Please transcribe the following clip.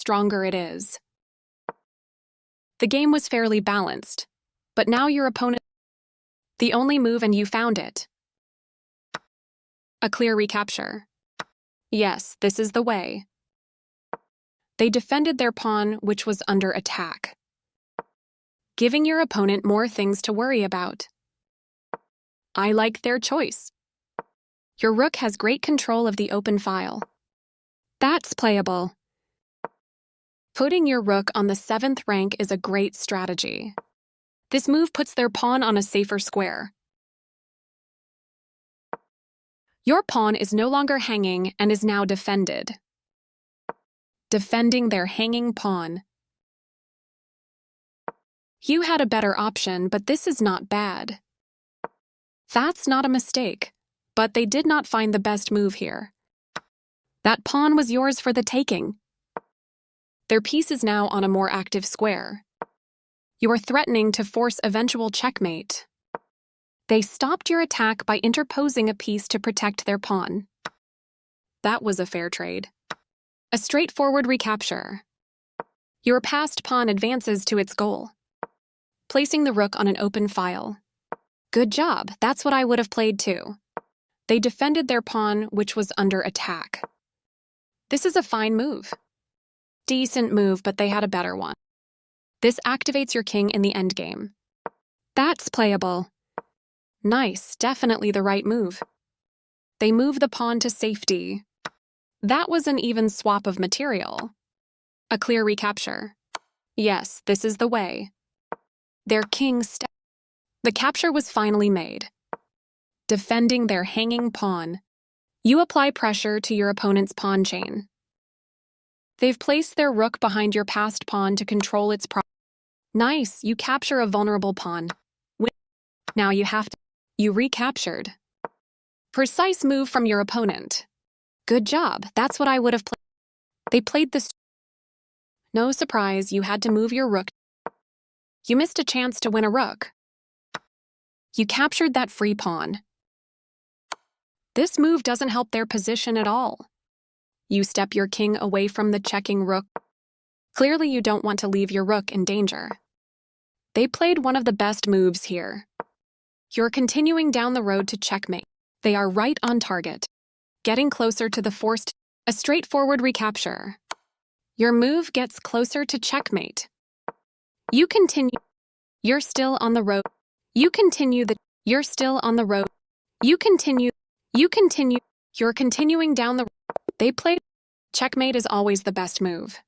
stronger it is. The game was fairly balanced, but now your opponent... The only move and you found it. A clear recapture. Yes, this is the way. They defended their pawn, which was under attack, giving your opponent more things to worry about. I like their choice. Your rook has great control of the open file. That's playable. Putting your rook on the 7th rank is a great strategy. This move puts their pawn on a safer square. Your pawn is no longer hanging and is now defended. Defending their hanging pawn. You had a better option, but this is not bad. That's not a mistake, but they did not find the best move here. That pawn was yours for the taking. Their piece is now on a more active square. You are threatening to force eventual checkmate. They stopped your attack by interposing a piece to protect their pawn. That was a fair trade. A straightforward recapture. Your passed pawn advances to its goal, placing the rook on an open file. Good job, that's what I would have played too. They defended their pawn, which was under attack. This is a fine move. Decent move, but they had a better one. This activates your king in the endgame. That's playable. Nice, definitely the right move. They move the pawn to safety. That was an even swap of material. A clear recapture. Yes, this is the way. Their king The capture was finally made. Defending their hanging pawn. You apply pressure to your opponent's pawn chain. They've placed their rook behind your passed pawn to control its Nice, you capture a vulnerable pawn. Now you recaptured. Precise move from your opponent. Good job, that's what I would have played. They played this. No surprise, you had to move your rook. You missed a chance to win a rook. You captured that free pawn. This move doesn't help their position at all. You step your king away from the checking rook. Clearly you don't want to leave your rook in danger. They played one of the best moves here. You're continuing down the road to checkmate. They are right on target. Getting closer to the forced, a straightforward recapture. Your move gets closer to checkmate. You continue. You're still on the road. You continue the. You're still on the road. You continue. You continue. You're continuing down the. They played. Checkmate is always the best move.